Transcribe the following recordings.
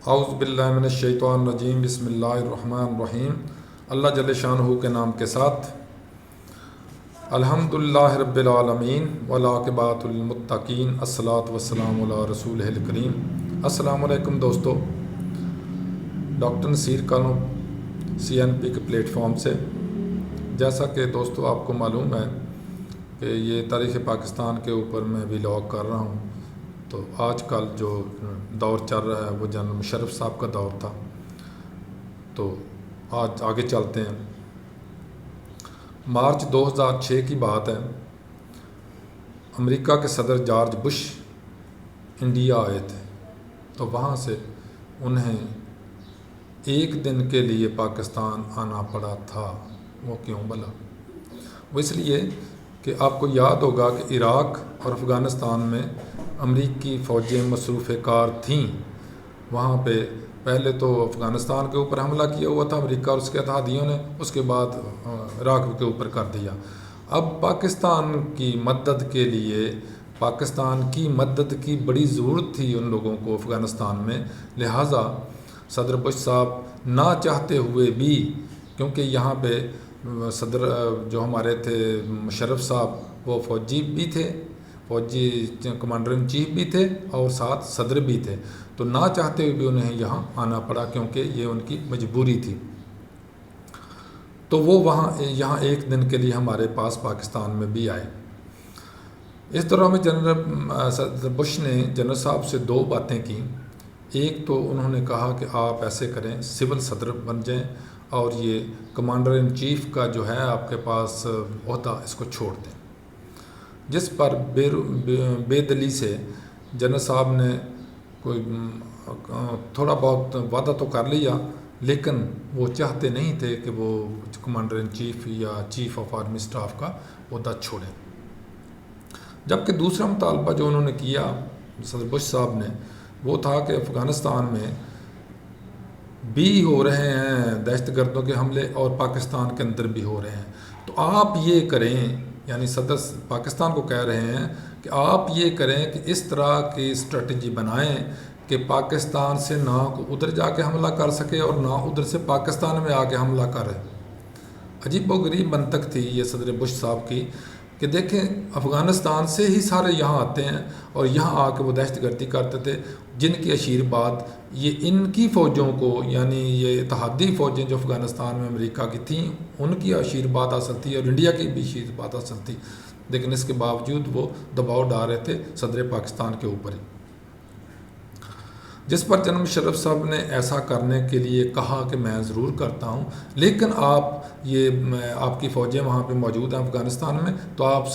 اعوذ باللہ من الشیطان الرجیم، بسم اللہ الرحمن الرحیم۔ اللہ جل شانہ کے نام کے ساتھ الحمدللہ رب العالمین والعاقبۃ للمتقین، الصلاۃ والسلام علی رسولہ الکریم۔ السلام علیکم دوستو، ڈاکٹر نصیر کالم CNP کے پلیٹ فارم سے، جیسا کہ دوستو آپ کو معلوم ہے کہ یہ تاریخ پاکستان کے اوپر میں ولاگ کر رہا ہوں، تو آج کل جو دور چل رہا ہے وہ جنرل مشرف صاحب کا دور تھا۔ تو آج آگے چلتے ہیں۔ مارچ 2006 کی بات ہے، امریکہ کے صدر جارج بش انڈیا آئے تھے، تو وہاں سے انہیں ایک دن کے لیے پاکستان آنا پڑا تھا۔ وہ کیوں بھلا؟ وہ اس لیے کہ آپ کو یاد ہوگا کہ عراق اور افغانستان میں امریکی فوجیں مصروف کار تھیں۔ وہاں پہ پہلے تو افغانستان کے اوپر حملہ کیا ہوا تھا امریکہ اور اس کے اتحادیوں نے، اس کے بعد عراق کے اوپر کر دیا۔ اب پاکستان کی مدد کی بڑی ضرورت تھی ان لوگوں کو افغانستان میں، لہٰذا صدر بش صاحب نہ چاہتے ہوئے بھی، کیونکہ یہاں پہ صدر جو ہمارے تھے مشرف صاحب وہ فوجی بھی تھے، فوجی کمانڈر ان چیف بھی تھے اور ساتھ صدر بھی تھے، تو نہ چاہتے ہوئے بھی انہیں یہاں آنا پڑا کیونکہ یہ ان کی مجبوری تھی۔ تو وہ یہاں ایک دن کے لیے ہمارے پاس پاکستان میں بھی آئے۔ اس دوران میں صدر بش نے جنرل صاحب سے دو باتیں کی۔ ایک تو انہوں نے کہا کہ آپ ایسے کریں، سول صدر بن جائیں اور یہ کمانڈر ان چیف کا جو ہے آپ کے پاس عہدہ، اس کو چھوڑ دیں، جس پر بے دلی سے جنرل صاحب نے کوئی تھوڑا بہت وعدہ تو کر لیا، لیکن وہ چاہتے نہیں تھے کہ وہ کمانڈر ان چیف یا چیف آف آرمی اسٹاف کا عہدہ چھوڑیں۔ جبکہ دوسرا مطالبہ جو انہوں نے کیا صدر بش صاحب نے، وہ تھا کہ افغانستان میں بھی ہو رہے ہیں دہشت گردوں کے حملے اور پاکستان کے اندر بھی ہو رہے ہیں، تو آپ یہ کریں، یعنی صدر پاکستان کو کہہ رہے ہیں کہ آپ یہ کریں کہ اس طرح کی اسٹریٹجی بنائیں کہ پاکستان سے نہ ادھر جا کے حملہ کر سکے اور نہ ادھر سے پاکستان میں آ کے حملہ کرے۔ عجیب و غریب منطق تھی یہ صدر بش صاحب کی کہ دیکھیں افغانستان سے ہی سارے یہاں آتے ہیں اور یہاں آ کے وہ دہشت گردی کرتے تھے، جن کی اشیر بعد یہ ان کی فوجوں کو، یعنی یہ اتحادی فوجیں جو افغانستان میں امریکہ کی تھیں، ان کی اشیر بعد حاصل تھی اور انڈیا کی بھی اشیر بعد حاصل تھی، لیکن اس کے باوجود وہ دباؤ ڈال رہے تھے صدر پاکستان کے اوپر ہی، جس پر جنرل مشرف صاحب نے ایسا کرنے کے لیے کہا کہ میں ضرور کرتا ہوں، لیکن آپ کی فوجیں وہاں پہ موجود ہیں افغانستان میں، تو آپ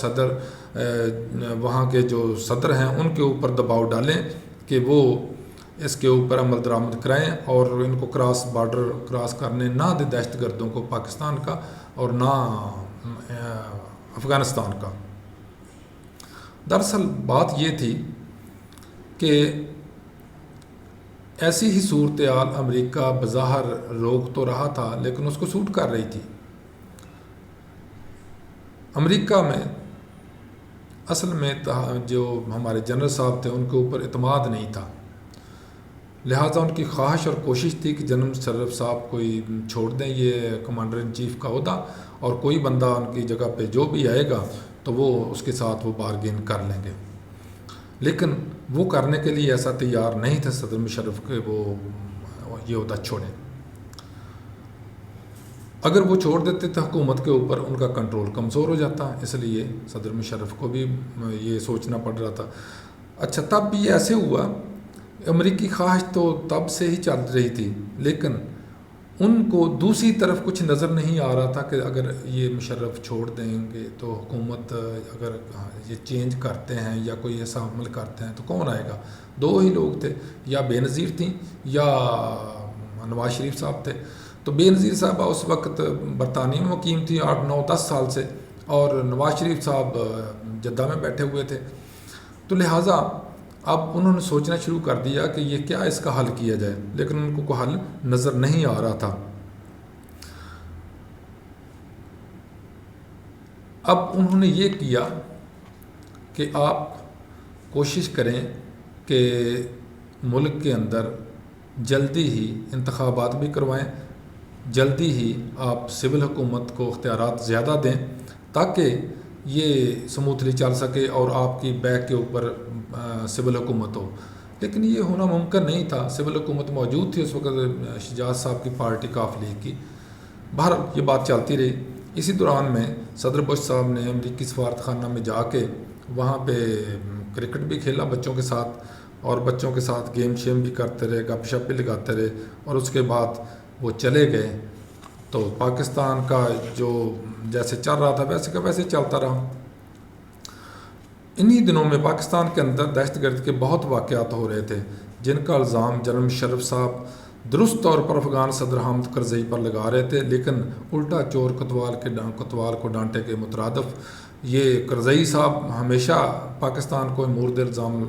وہاں کے جو صدر ہیں ان کے اوپر دباؤ ڈالیں کہ وہ اس کے اوپر عمل درآمد کرائیں اور ان کو بارڈر کراس کرنے نہ دیں دہشت گردوں کو پاکستان کا اور نہ افغانستان کا۔ دراصل بات یہ تھی کہ ایسی ہی صورتحال امریکہ بظاہر روک تو رہا تھا لیکن اس کو سوٹ کر رہی تھی۔ امریکہ میں اصل میں جو ہمارے جنرل صاحب تھے ان کے اوپر اعتماد نہیں تھا، لہٰذا ان کی خواہش اور کوشش تھی کہ جنرل مشرف صاحب کوئی چھوڑ دیں یہ کمانڈر ان چیف کا عہدہ، اور کوئی بندہ ان کی جگہ پہ جو بھی آئے گا تو وہ اس کے ساتھ وہ بارگین کر لیں گے، لیکن وہ کرنے کے لیے ایسا تیار نہیں تھے صدر مشرف کے وہ یہ عہدہ چھوڑیں۔ اگر وہ چھوڑ دیتے تو حکومت کے اوپر ان کا کنٹرول کمزور ہو جاتا، اس لیے صدر مشرف کو بھی یہ سوچنا پڑ رہا تھا۔ اچھا، تب بھی ایسے ہوا، امریکی خواہش تو تب سے ہی چل رہی تھی، لیکن ان کو دوسری طرف کچھ نظر نہیں آ رہا تھا کہ اگر یہ مشرف چھوڑ دیں گے تو حکومت اگر یہ چینج کرتے ہیں یا کوئی ایسا عمل کرتے ہیں تو کون آئے گا؟ دو ہی لوگ تھے، یا بے نظیر تھیں یا نواز شریف صاحب تھے۔ تو بے نظیر صاحبہ اس وقت برطانیہ میں مقیم تھی 8 9 10 سال سے، اور نواز شریف صاحب جدہ میں بیٹھے ہوئے تھے، تو لہٰذا اب انہوں نے سوچنا شروع کر دیا کہ یہ کیا اس کا حل کیا جائے، لیکن ان کو کوئی حل نظر نہیں آ رہا تھا۔ اب انہوں نے یہ کیا کہ آپ کوشش کریں کہ ملک کے اندر جلدی ہی انتخابات بھی کروائیں، جلدی ہی آپ سول حکومت کو اختیارات زیادہ دیں تاکہ یہ سموتھلی چل سکے اور آپ کی بیک کے اوپر سول حکومت ہو۔ لیکن یہ ہونا ممکن نہیں تھا، سول حکومت موجود تھی اس وقت شجاعت صاحب کی پارٹی کاف لیگ کی۔ بہرحال یہ بات چلتی رہی۔ اسی دوران میں صدر بش صاحب نے امریکی سفارت خانہ میں جا کے وہاں پہ کرکٹ بھی کھیلا بچوں کے ساتھ، اور بچوں کے ساتھ گیم شیم بھی کرتے رہے، گپ شپ بھی لگاتے رہے، اور اس کے بعد وہ چلے گئے۔ تو پاکستان کا جو جیسے چل رہا تھا ویسے کا ویسے چلتا رہا۔ انہی دنوں میں پاکستان کے اندر دہشت گرد کے بہت واقعات ہو رہے تھے جن کا الزام جنرل مشرف صاحب درست طور پر افغان صدر حامد کرزئی پر لگا رہے تھے، لیکن الٹا چور کوتوال کو ڈانٹے کے مترادف یہ کرزئی صاحب ہمیشہ پاکستان کو مورد الزام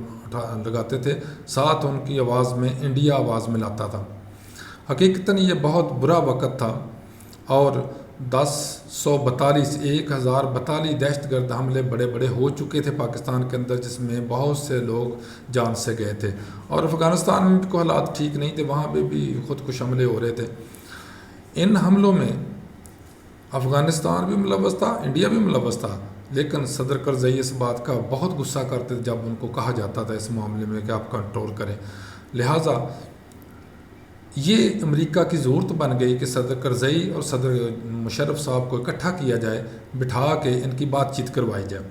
لگاتے تھے، ساتھ ان کی آواز میں انڈیا آواز ملاتا تھا۔ حقیقتاً یہ بہت برا وقت تھا اور 1042 دہشت گرد حملے بڑے بڑے ہو چکے تھے پاکستان کے اندر، جس میں بہت سے لوگ جان سے گئے تھے، اور افغانستان میں بھی کوئی حالات ٹھیک نہیں تھے، وہاں پہ بھی خودکش حملے ہو رہے تھے۔ ان حملوں میں افغانستان بھی ملوث تھا، انڈیا بھی ملوث تھا، لیکن صدر کرزئی اس بات کا بہت غصہ کرتے تھے جب ان کو کہا جاتا تھا اس معاملے میں کہ آپ کنٹرول کریں۔ لہٰذا یہ امریکہ کی ضرورت بن گئی کہ صدر کرزئی اور صدر مشرف صاحب کو اکٹھا کیا جائے، بٹھا کے ان کی بات چیت کروائی جائے۔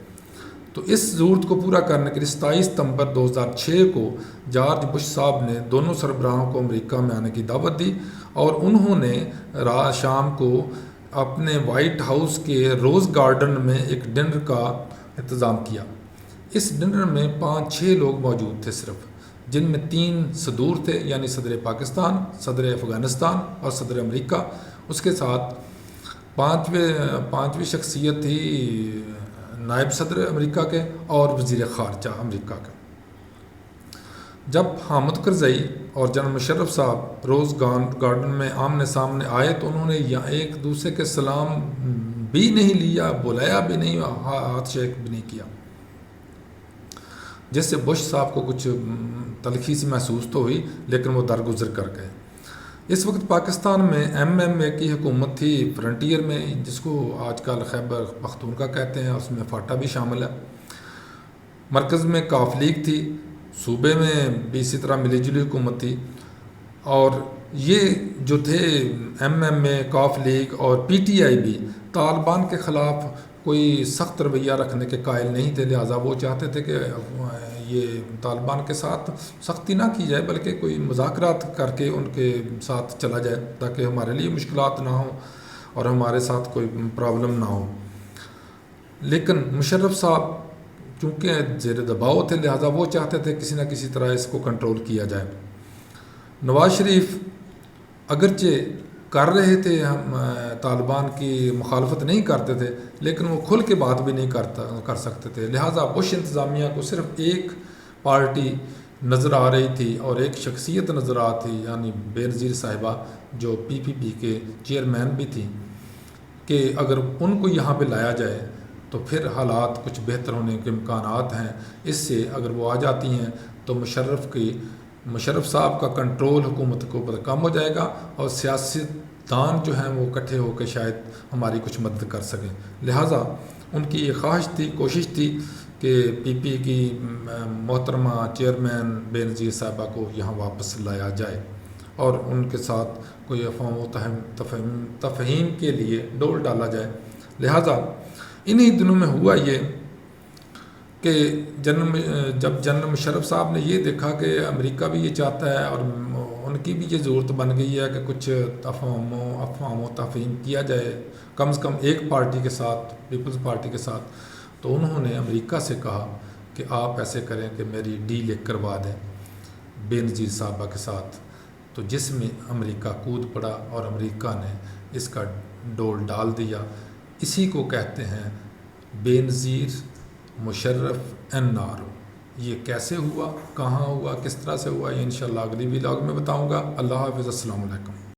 تو اس ضرورت کو پورا کرنے کے لیے 27 ستمبر 2006 کو جارج بش صاحب نے دونوں سربراہوں کو امریکہ میں آنے کی دعوت دی، اور انہوں نے شام کو اپنے وائٹ ہاؤس کے روز گارڈن میں ایک ڈنر کا انتظام کیا۔ اس ڈنر میں 5-6 لوگ موجود تھے صرف، جن میں 3 صدور تھے، یعنی صدر پاکستان، صدر افغانستان اور صدر امریکہ۔ اس کے ساتھ پانچویں شخصیت تھی نائب صدر امریکہ کے اور وزیر خارجہ امریکہ کے۔ جب حامد کرزئی اور جنرل مشرف صاحب روز گارڈن میں آمنے سامنے آئے تو انہوں نے ایک دوسرے کے سلام بھی نہیں لیا، بلایا بھی نہیں، ہاتھ شیک بھی نہیں کیا، جس سے بش صاحب کو کچھ تلخی سی محسوس تو ہوئی، لیکن وہ درگزر کر گئے۔ اس وقت پاکستان میں MMA کی حکومت تھی فرنٹیئر میں، جس کو آج کل خیبر پختونخوا کہتے ہیں، اس میں فاٹا بھی شامل ہے۔ مرکز میں کاف لیگ تھی، صوبے میں بھی اسی طرح ملی جلی حکومت تھی، اور یہ جو تھے MMA، کاف لیگ اور PTI بھی طالبان کے خلاف کوئی سخت رویہ رکھنے کے قائل نہیں تھے، لہٰذا وہ چاہتے تھے کہ یہ طالبان کے ساتھ سختی نہ کی جائے بلکہ کوئی مذاکرات کر کے ان کے ساتھ چلا جائے تاکہ ہمارے لیے مشکلات نہ ہوں اور ہمارے ساتھ کوئی پرابلم نہ ہو۔ لیکن مشرف صاحب چونکہ زیر دباؤ تھے، لہٰذا وہ چاہتے تھے کسی نہ کسی طرح اس کو کنٹرول کیا جائے۔ نواز شریف اگرچہ کر رہے تھے، ہم طالبان کی مخالفت نہیں کرتے تھے، لیکن وہ کھل کے بات بھی نہیں کر سکتے تھے، لہٰذا بش انتظامیہ کو صرف ایک پارٹی نظر آ رہی تھی اور ایک شخصیت نظر آ تھی، یعنی بے نظیر صاحبہ جو PPP کے چیئرمین بھی تھیں، کہ اگر ان کو یہاں پہ لایا جائے تو پھر حالات کچھ بہتر ہونے کے امکانات ہیں۔ اس سے اگر وہ آ جاتی ہیں تو مشرف صاحب کا کنٹرول حکومت کے اوپر کم ہو جائے گا، اور سیاستدان جو ہیں وہ اکٹھے ہو کے شاید ہماری کچھ مدد کر سکیں۔ لہٰذا ان کی یہ خواہش تھی، کوشش تھی کہ PP کی محترمہ چیئرمین بے نظیر صاحبہ کو یہاں واپس لایا جائے اور ان کے ساتھ کوئی افہام و تفہیم کے لیے ڈول ڈالا جائے۔ لہٰذا انہی دنوں میں ہوا یہ کہ جب جنرل مشرف صاحب نے یہ دیکھا کہ امریکہ بھی یہ چاہتا ہے اور ان کی بھی یہ ضرورت بن گئی ہے کہ کچھ افہام و تفہیم کیا جائے کم از کم ایک پارٹی کے ساتھ، پیپلز پارٹی کے ساتھ، تو انہوں نے امریکہ سے کہا کہ آپ ایسے کریں کہ میری ڈیل ایک کروا دیں بے نظیر صاحبہ کے ساتھ، تو جس میں امریکہ کود پڑا اور امریکہ نے اس کا ڈول ڈال دیا۔ اسی کو کہتے ہیں بے نظیر مشرف NRO۔ یہ کیسے ہوا، کہاں ہوا، کس طرح سے ہوا، یہ انشاءاللہ اگلی ولاگ میں بتاؤں گا۔ اللہ حافظ، السلام علیکم۔